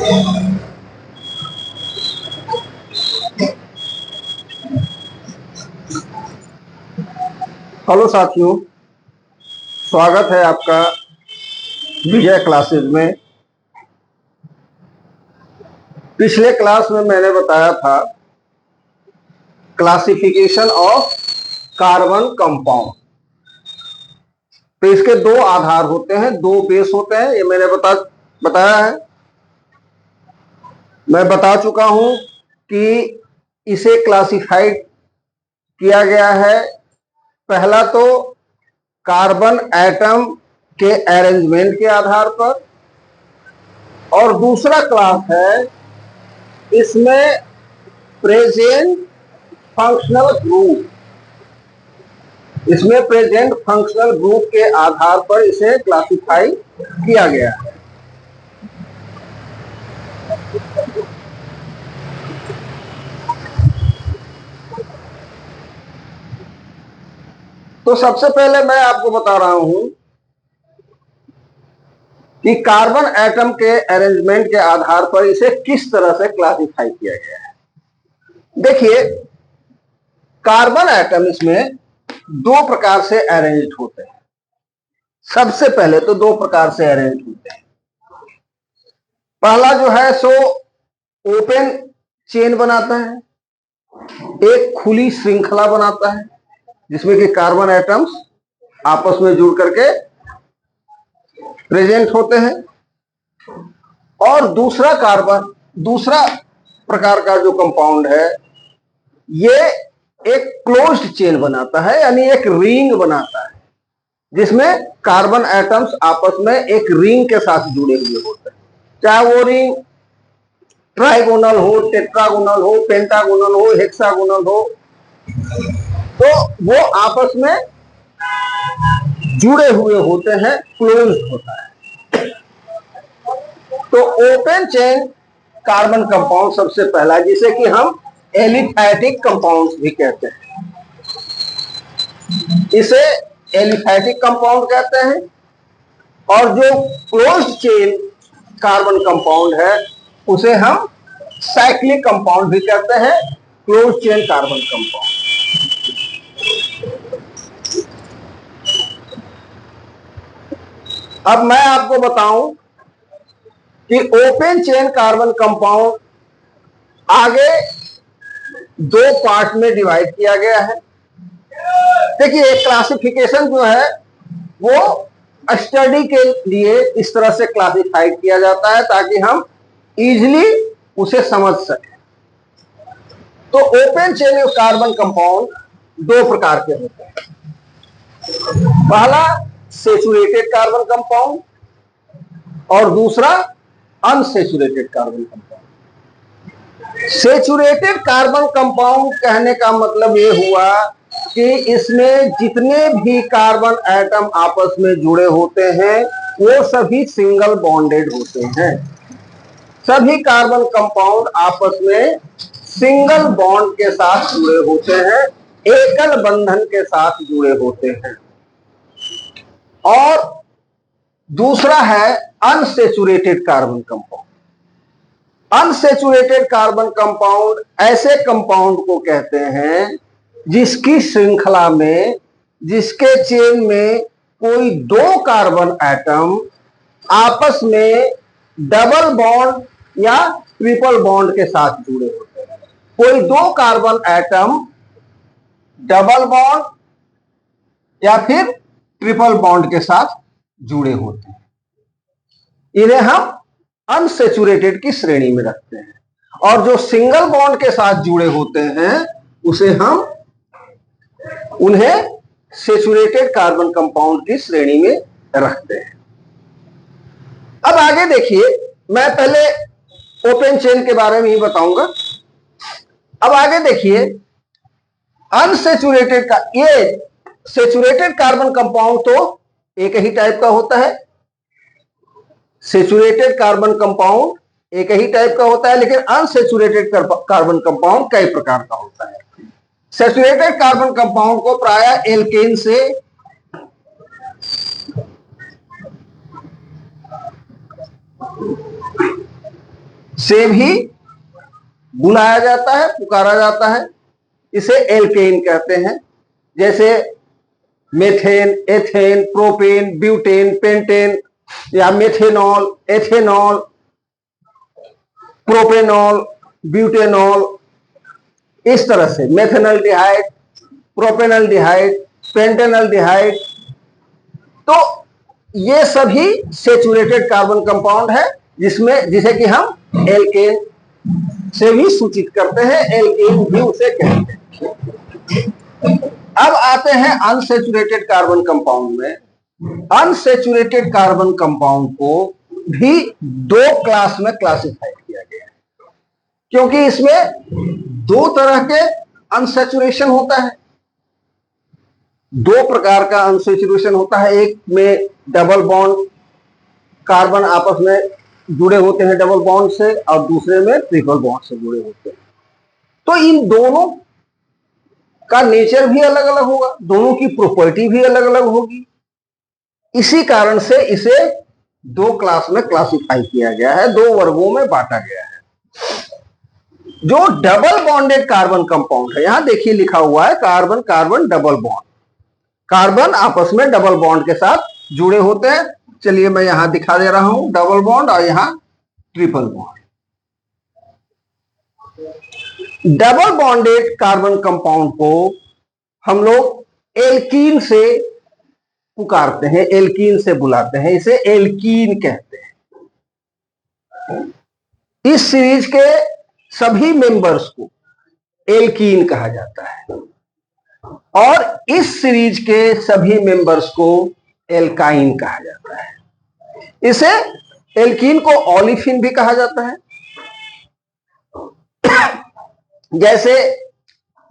Hello साथियों, स्वागत है आपका विजय क्लासेस में। पिछले क्लास में मैंने बताया था क्लासिफिकेशन ऑफ कार्बन कंपाउंड। तो इसके दो आधार होते हैं, दो बेस होते हैं, ये मैंने बताया है। मैं बता चुका हूं कि इसे क्लासिफाइड किया गया है। पहला तो कार्बन एटम के अरेंजमेंट के आधार पर, और दूसरा क्लास है इसमें प्रेजेंट फंक्शनल ग्रुप। इसमें प्रेजेंट फंक्शनल ग्रुप के आधार पर इसे क्लासिफाई किया गया है। तो सबसे पहले मैं आपको बता रहा हूं कि कार्बन एटम के अरेंजमेंट के आधार पर इसे किस तरह से क्लासिफाई किया गया है। देखिए, कार्बन एटम इसमें दो प्रकार से अरेंज्ड होते हैं। सबसे पहले तो दो प्रकार से अरेंज होते हैं। पहला जो है सो ओपन चेन बनाता है, एक खुली श्रृंखला बनाता है जिसमें कि कार्बन एटम्स आपस में जुड़ करके प्रेजेंट होते हैं। और दूसरा प्रकार का जो कंपाउंड है, ये एक क्लोज्ड चेन बनाता है, यानी एक रिंग बनाता है जिसमें कार्बन एटम्स आपस में एक रिंग के साथ जुड़े हुए होते हैं। चाहे वो रिंग ट्राइगोनल हो, टेट्रागोनल हो, पेंटागोनल हो, हेक्सागोनल हो, तो वो आपस में जुड़े हुए होते हैं, क्लोज्ड होता है। तो ओपन चेन कार्बन कंपाउंड सबसे पहला, जिसे कि हम एलिफैटिक कंपाउंड्स भी कहते हैं। इसे एलिफैटिक कंपाउंड कहते हैं। और जो क्लोज्ड चेन कार्बन कंपाउंड है उसे हम साइक्लिक कंपाउंड भी कहते हैं, क्लोज चेन कार्बन कंपाउंड। अब मैं आपको बताऊं कि ओपन चेन कार्बन कंपाउंड आगे दो पार्ट में डिवाइड किया गया है। देखिए, क्लासिफिकेशन जो है वो स्टडी के लिए इस तरह से क्लासिफाइड किया जाता है ताकि हम इजीली उसे समझ सकें। तो ओपन चेन कार्बन कंपाउंड दो प्रकार के होते हैं। पहला सेचुरेटेड कार्बन कंपाउंड और दूसरा unsaturated carbon compound. Saturated carbon compound कहने का मतलब यह हुआ कि इसमें जितने भी कार्बन एटम आपस में जुड़े होते हैं वो सभी सिंगल बॉन्डेड होते हैं। सभी कार्बन कंपाउंड आपस में सिंगल बॉन्ड के साथ जुड़े होते हैं, एकल बंधन के साथ जुड़े होते हैं। और दूसरा है unsaturated carbon compound. Unsaturated carbon compound ऐसे कंपाउंड को कहते हैं जिसकी श्रृंखला में, जिसके चेन में कोई दो कार्बन एटम आपस में डबल बॉन्ड या ट्रिपल बॉन्ड के साथ जुड़े होते हैं। कोई दो कार्बन एटम डबल बॉन्ड या फिर ट्रिपल बॉन्ड के साथ जुड़े होते हैं, इन्हें हम अनसेचुरेटेड की श्रेणी में रखते हैं। और जो सिंगल बॉन्ड के साथ जुड़े होते हैं उन्हें सेचुरेटेड कार्बन कंपाउंड की श्रेणी में रखते हैं। अब आगे देखिए, मैं पहले ओपन चेन के बारे में ही बताऊंगा। अब आगे देखिए, अनसेचुरेटेड का, ये सेचुरेटेड कार्बन कंपाउंड तो एक ही टाइप का होता है। सेचुरेटेड कार्बन कंपाउंड एक ही टाइप का होता है, लेकिन अनसेचुरेटेड कार्बन कंपाउंड कई प्रकार का होता है। सेचुरेटेड कार्बन कंपाउंड को प्रायः एल्केन से से भी बुलाया जाता है, पुकारा जाता है। इसे एल्केन कहते हैं। जैसे methane, ethane, propane, butane, pentane, या मेथेनॉल, एथेनॉल, प्रोपेनॉल, ब्यूटेनॉल, इस तरह से मेथेनॉल्डिहाइड, प्रोपेनॉल्डिहाइड, पेंटेनॉल्डिहाइड। तो ये सभी सेचुरेटेड कार्बन कंपाउंड है, जिसे कि हम एल्केन से भी सूचित करते हैं, एल्केन भी उसे कहते हैं। अब आते हैं अनसेचुरेटेड कार्बन कंपाउंड में। अनसेचुरेटेड कार्बन कंपाउंड को भी दो क्लास में क्लासिफाइड किया गया है, क्योंकि इसमें दो तरह के अनसेचुरेशन होता है। दो प्रकार का अनसेचुरेशन होता है। एक में डबल बॉन्ड कार्बन आपस में जुड़े होते हैं डबल बॉन्ड से, और दूसरे में ट्रिपल बॉन्ड से जुड़े होते हैं। तो इन दोनों का नेचर भी अलग अलग होगा, दोनों की प्रॉपर्टी भी अलग अलग होगी। इसी कारण से इसे दो क्लास में क्लासिफाई किया गया है, दो वर्गों में बांटा गया है। जो डबल बॉन्डेड कार्बन कंपाउंड है, यहां देखिए लिखा हुआ है carbon carbon double bond. Carbon आपस में डबल बॉन्ड के साथ जुड़े होते हैं। चलिए मैं यहां दिखा दे रहा हूं डबल बॉन्ड और यहां triple bond. Double bonded carbon compound को हम लोग एल्कीन से पुकारते हैं, एल्कीन से बुलाते हैं, इसे एल्कीन कहते हैं। इस सीरीज के सभी मेंबर्स को एल्कीन कहा जाता है, और इस सीरीज के सभी मेंबर्स को एल्काइन कहा जाता है। इसे एल्कीन को ओलिफिन भी कहा जाता है। जैसे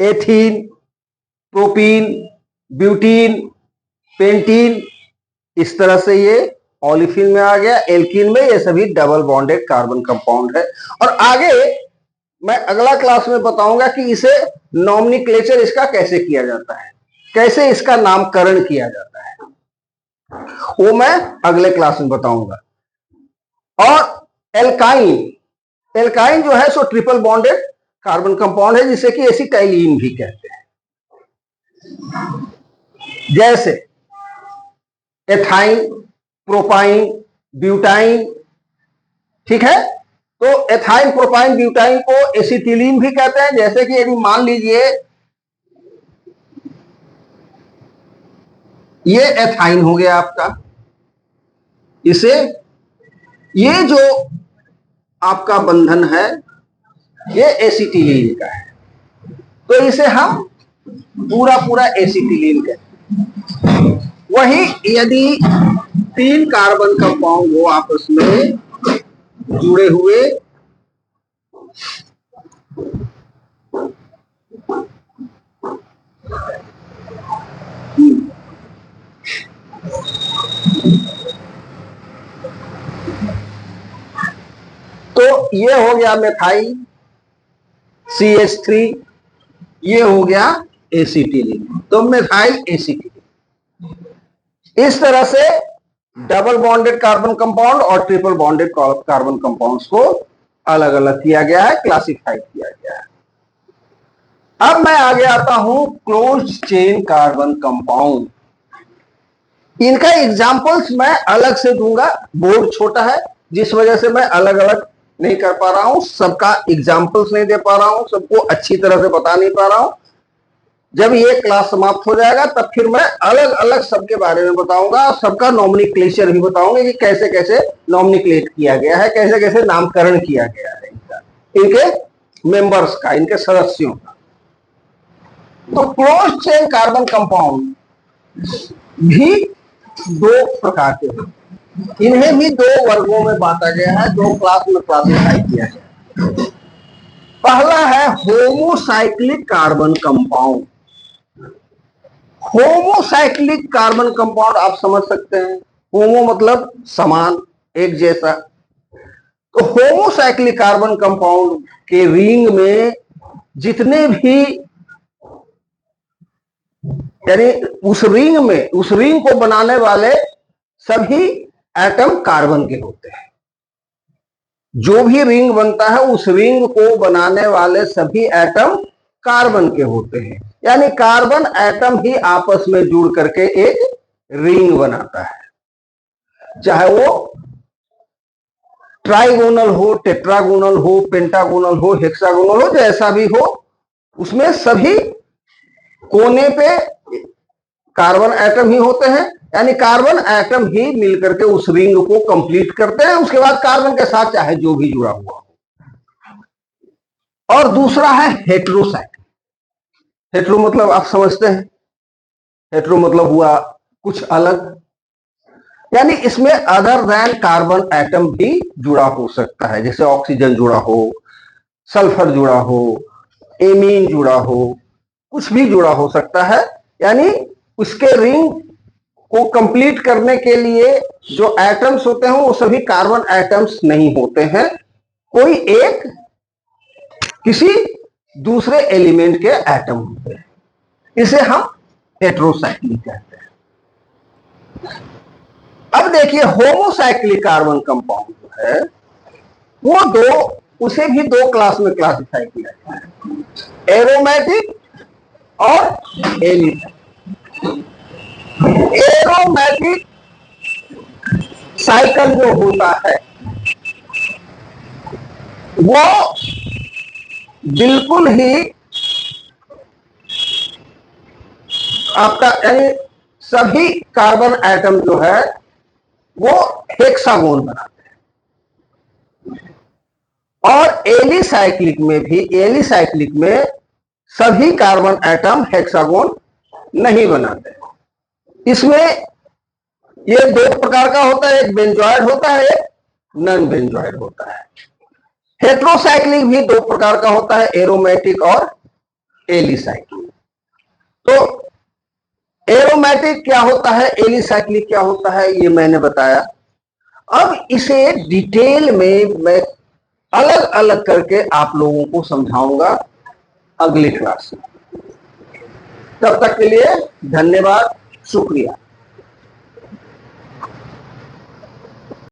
एथीन, प्रोपीन, ब्यूटीन, पेंटीन, इस तरह से ये ओलिफिन में आ गया। एल्कीन में ये सभी डबल बॉन्डेड कार्बन कंपाउंड है। और आगे मैं अगला क्लास में बताऊंगा कि इसे नॉमिनक्लेचर इसका कैसे किया जाता है, कैसे इसका नामकरण किया जाता है, वो मैं अगले क्लास में बताऊंगा। और एल्काइन, एल्काइन जो है सो ट्रिपल बॉन्डेड कार्बन कंपाउंड है, जिसे कि एसिटाइलिन भी कहते हैं। जैसे एथाइन, प्रोपाइन, ब्यूटाइन, ठीक है। तो एथाइन, प्रोपाइन, ब्यूटाइन को एसिटिलीन भी कहते हैं। जैसे कि यदि मान लीजिए ये एथाइन हो गया आपका, इसे ये जो आपका बंधन है ये एसिटिलीन का है, तो इसे हम पूरा पूरा एसिटिलीन कहते हैं। वही यदि तीन कार्बन कंपाउंड हो आपस में जुड़े हुए, तो ये हो गया मेथाइल CH3, ये हो गया एसिटिलीन, तो मेथाइल एसिटिलीन। इस तरह से डबल बॉन्डेड कार्बन कंपाउंड और ट्रिपल बॉन्डेड कार्बन कंपाउंड्स को अलग अलग किया गया है, क्लासिफाइड किया गया है। अब मैं आगे आता हूं क्लोज्ड चेन कार्बन कंपाउंड। इनका एग्जांपल्स मैं अलग से दूंगा, बोर्ड छोटा है जिस वजह से मैं अलग अलग नहीं कर पा रहा हूं, सबका एग्जांपल्स नहीं दे पा रहा हूं, सबको अच्छी तरह से बता नहीं पा रहा हूं। जब ये क्लास समाप्त हो जाएगा तब फिर मैं अलग अलग सबके बारे में बताऊंगा, और सबका नॉमिनिक्लेचर भी बताऊंगा कि कैसे कैसे नॉमिनिक्लेट किया गया है, कैसे कैसे नामकरण किया गया है इनका, इनके मेंबर्स का, इनके सदस्यों का। तो क्लोज्ड चेन कार्बन कंपाउंड भी दो प्रकार के हैं, इन्हें भी दो वर्गों में बांटा गया है, दो क्लास में क्लासिफाई किया गया है। पहला है homocyclic carbon compound. Homocyclic carbon compound आप समझ सकते हैं, होमो मतलब समान, एक जैसा। तो होमोसाइक्लिक कार्बन कंपाउंड के रिंग में जितने भी, यानी उस रिंग को बनाने वाले सभी एटम कार्बन के होते हैं। जो भी रिंग बनता है उस रिंग को बनाने वाले सभी एटम कार्बन के होते हैं, यानी कार्बन एटम ही आपस में जुड़ करके एक रिंग बनाता है। चाहे वो ट्राइगोनल हो, टेट्रागोनल हो, पेंटागोनल हो, हेक्सागोनल हो, जैसा भी हो, उसमें सभी कोने पे कार्बन एटम ही होते हैं, यानी कार्बन एटम ही मिलकर के उस रिंग को कंप्लीट करते हैं। उसके बाद कार्बन के साथ चाहे जो भी जुड़ा हुआ हो। और दूसरा है हेट्रोसाइक्लिक। हेट्रो मतलब आप समझते हैं, हेट्रो मतलब हुआ कुछ अलग, यानी इसमें अदर देन कार्बन एटम भी जुड़ा हो सकता है, जैसे ऑक्सीजन जुड़ा हो, सल्फर जुड़ा हो, एमीन जुड़ा हो, कुछ भी जुड़ा हो सकता है। यानी उसके रिंग को कंप्लीट करने के लिए जो एटम्स होते हैं वो सभी कार्बन एटम्स नहीं होते हैं, कोई एक किसी दूसरे एलिमेंट के एटम होते हैं। इसे हम हेट्रोसाइक्लिक कहते हैं। अब देखिए होमोसाइक्लिक कार्बन कंपाउंड जो है वो उसे भी दो क्लास में क्लासिफाई किया गया है, एरोमेटिक और एलिमेटिक। एरोमेटिक साइकिल जो होता है वो बिल्कुल ही आपका यानी सभी कार्बन एटम जो है वो हेक्सागोन बनाते हैं। और एलिसाइक्लिक में सभी कार्बन एटम हेक्सागोन नहीं बनाते। इसमें ये दो प्रकार का होता है, एक बेंजॉइड होता है, एक नॉन बेंजॉइड होता है। हेट्रोसाइक्लिक भी दो प्रकार का होता है, एरोमेटिक और एलिसाइक्लिक। तो एरोमेटिक क्या होता है, एलिसाइक्लिक क्या होता है, ये मैंने बताया। अब इसे डिटेल में मैं अलग अलग करके आप लोगों को समझाऊंगा अगली क्लास में। तब तक के लिए धन्यवाद, शुक्रिया।